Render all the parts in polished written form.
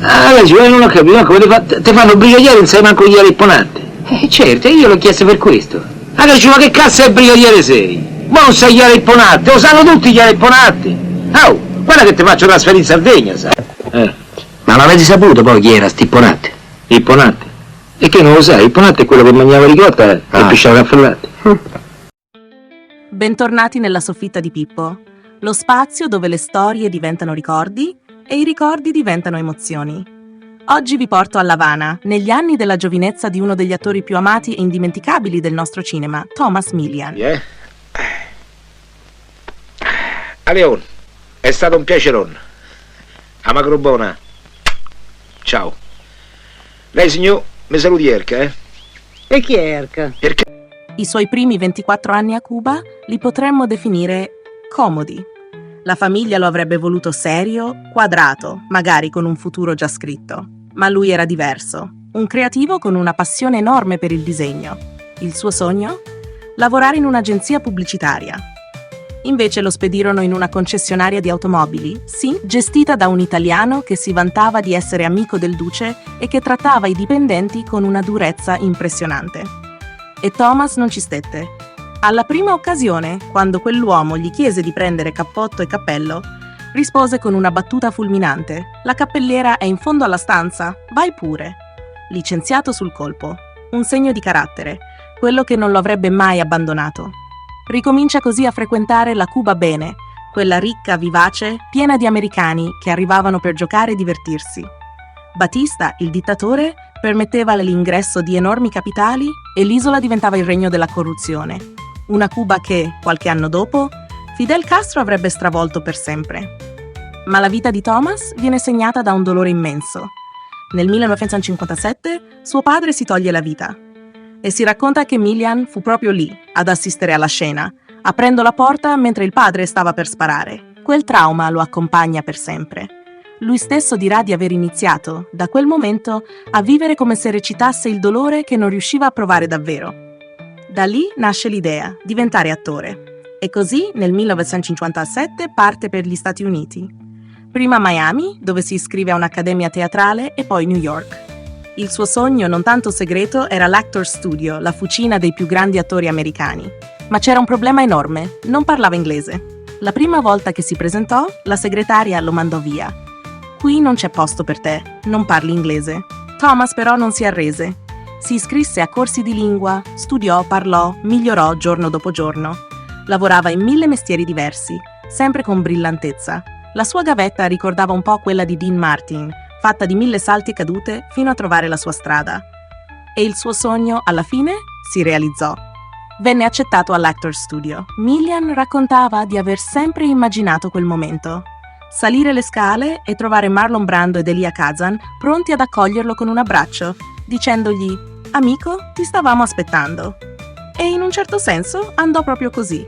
Adesso io non ho capito, ma come te fanno brigadiere, non sai manco chiedere il ponante? Certo, io l'ho chiesto per questo. Adesso, ma che cazzo è brigadiere sei? Ma non sai chiedere il ponante, lo sanno tutti chiedere il ponante. Oh, guarda che ti faccio trasferire in Sardegna, sai? Ma l'avete saputo poi chi era sti ponante? Il ponante? E che non lo sai, il ponante è quello che mangiava ricotta e pisciava raffellati. Bentornati nella soffitta di Pippo, lo spazio dove le storie diventano ricordi e i ricordi diventano emozioni. Oggi vi porto a L'Havana, negli anni della giovinezza di uno degli attori più amati e indimenticabili del nostro cinema, Thomas Milian. A Leon, è stato un piacerone. A Macrobona. Ciao. Lei, signor, mi saluti Erca, eh? E chi è Erca? Perché? I suoi primi 24 anni a Cuba li potremmo definire comodi. La famiglia lo avrebbe voluto serio, quadrato, magari con un futuro già scritto. Ma lui era diverso, un creativo con una passione enorme per il disegno. Il suo sogno? Lavorare in un'agenzia pubblicitaria. Invece lo spedirono in una concessionaria di automobili, sì, gestita da un italiano che si vantava di essere amico del duce e che trattava i dipendenti con una durezza impressionante. E Thomas non ci stette. Alla prima occasione, quando quell'uomo gli chiese di prendere cappotto e cappello, rispose con una battuta fulminante: «La cappelliera è in fondo alla stanza, vai pure». Licenziato sul colpo. Un segno di carattere, quello che non lo avrebbe mai abbandonato. Ricomincia così a frequentare la Cuba Bene, quella ricca, vivace, piena di americani che arrivavano per giocare e divertirsi. Batista, il dittatore, permetteva l'ingresso di enormi capitali e l'isola diventava il regno della corruzione. Una Cuba che, qualche anno dopo, Fidel Castro avrebbe stravolto per sempre. Ma la vita di Thomas viene segnata da un dolore immenso. Nel 1957 suo padre si toglie la vita. E si racconta che Milian fu proprio lì, ad assistere alla scena, aprendo la porta mentre il padre stava per sparare. Quel trauma lo accompagna per sempre. Lui stesso dirà di aver iniziato, da quel momento, a vivere come se recitasse il dolore che non riusciva a provare davvero. Da lì nasce l'idea, diventare attore. E così, nel 1957, parte per gli Stati Uniti. Prima Miami, dove si iscrive a un'accademia teatrale, e poi New York. Il suo sogno non tanto segreto era l'Actors Studio, la fucina dei più grandi attori americani. Ma c'era un problema enorme, non parlava inglese. La prima volta che si presentò, la segretaria lo mandò via. «Qui non c'è posto per te, non parli inglese». Thomas però non si arrese. Si iscrisse a corsi di lingua, studiò, parlò, migliorò giorno dopo giorno. Lavorava in 1000 mestieri diversi, sempre con brillantezza. La sua gavetta ricordava un po' quella di Dean Martin, fatta di 1000 salti e cadute fino a trovare la sua strada. E il suo sogno, alla fine, si realizzò. Venne accettato all'Actors Studio. Milian raccontava di aver sempre immaginato quel momento. Salire le scale e trovare Marlon Brando ed Elia Kazan pronti ad accoglierlo con un abbraccio, dicendogli: «Amico, ti stavamo aspettando». E in un certo senso andò proprio così.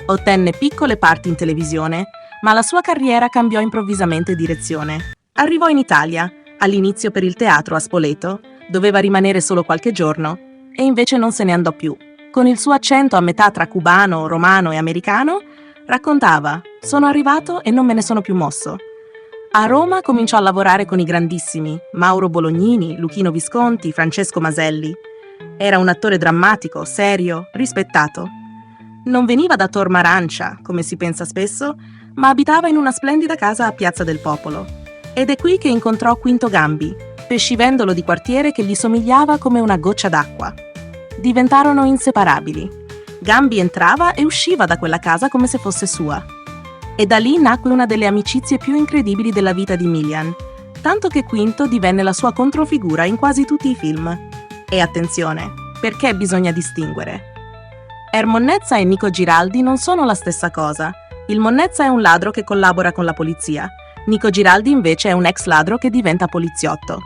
Ottenne piccole parti in televisione, ma la sua carriera cambiò improvvisamente direzione. Arrivò in Italia, all'inizio per il teatro a Spoleto, doveva rimanere solo qualche giorno, e invece non se ne andò più. Con il suo accento a metà tra cubano, romano e americano, raccontava: «Sono arrivato e non me ne sono più mosso». A Roma cominciò a lavorare con i grandissimi, Mauro Bolognini, Luchino Visconti, Francesco Maselli. Era un attore drammatico, serio, rispettato. Non veniva da Tormarancia, come si pensa spesso, ma abitava in una splendida casa a Piazza del Popolo. Ed è qui che incontrò Quinto Gambi, pescivendolo di quartiere che gli somigliava come una goccia d'acqua. Diventarono inseparabili. Gambi entrava e usciva da quella casa come se fosse sua. E da lì nacque una delle amicizie più incredibili della vita di Milian, tanto che Quinto divenne la sua controfigura in quasi tutti i film. E attenzione, perché bisogna distinguere? Monnezza e Nico Giraldi non sono la stessa cosa. Il Monnezza è un ladro che collabora con la polizia. Nico Giraldi invece è un ex ladro che diventa poliziotto.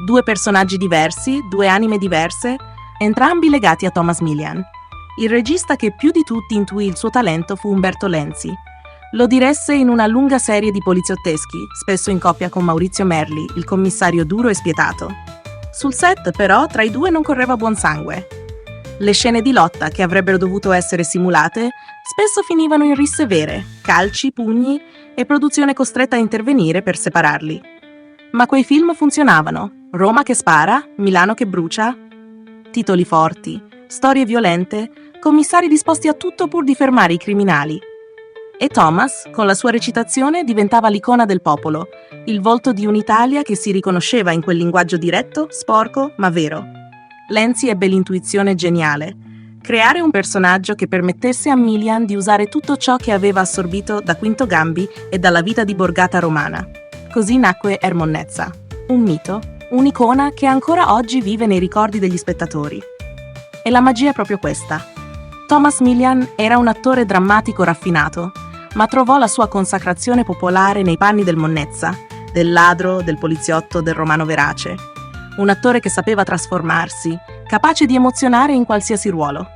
Due personaggi diversi, due anime diverse, entrambi legati a Thomas Milian. Il regista che più di tutti intuì il suo talento fu Umberto Lenzi. Lo diresse in una lunga serie di poliziotteschi, spesso in coppia con Maurizio Merli, il commissario duro e spietato. Sul set, però, tra i due non correva buon sangue. Le scene di lotta, che avrebbero dovuto essere simulate, spesso finivano in risse vere, calci, pugni e produzione costretta a intervenire per separarli. Ma quei film funzionavano. Roma che spara, Milano che brucia. Titoli forti, storie violente, commissari disposti a tutto pur di fermare i criminali. E Thomas, con la sua recitazione, diventava l'icona del popolo, il volto di un'Italia che si riconosceva in quel linguaggio diretto, sporco, ma vero. Lenzi ebbe l'intuizione geniale: creare un personaggio che permettesse a Milian di usare tutto ciò che aveva assorbito da Quinto Gambi e dalla vita di borgata romana. Così nacque Ermonnezza, un mito, un'icona che ancora oggi vive nei ricordi degli spettatori. E la magia è proprio questa. Thomas Milian era un attore drammatico raffinato, ma trovò la sua consacrazione popolare nei panni del Monnezza, del ladro, del poliziotto, del romano verace. Un attore che sapeva trasformarsi, capace di emozionare in qualsiasi ruolo.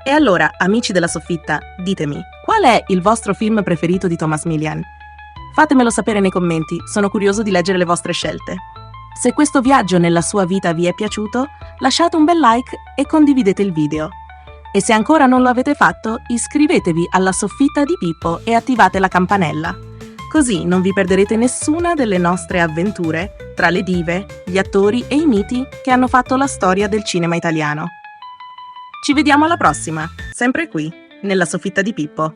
E allora, amici della soffitta, ditemi, qual è il vostro film preferito di Thomas Milian? Fatemelo sapere nei commenti, sono curioso di leggere le vostre scelte. Se questo viaggio nella sua vita vi è piaciuto, lasciate un bel like e condividete il video. E se ancora non lo avete fatto, iscrivetevi alla Soffitta di Pippo e attivate la campanella. Così non vi perderete nessuna delle nostre avventure tra le dive, gli attori e i miti che hanno fatto la storia del cinema italiano. Ci vediamo alla prossima, sempre qui, nella Soffitta di Pippo.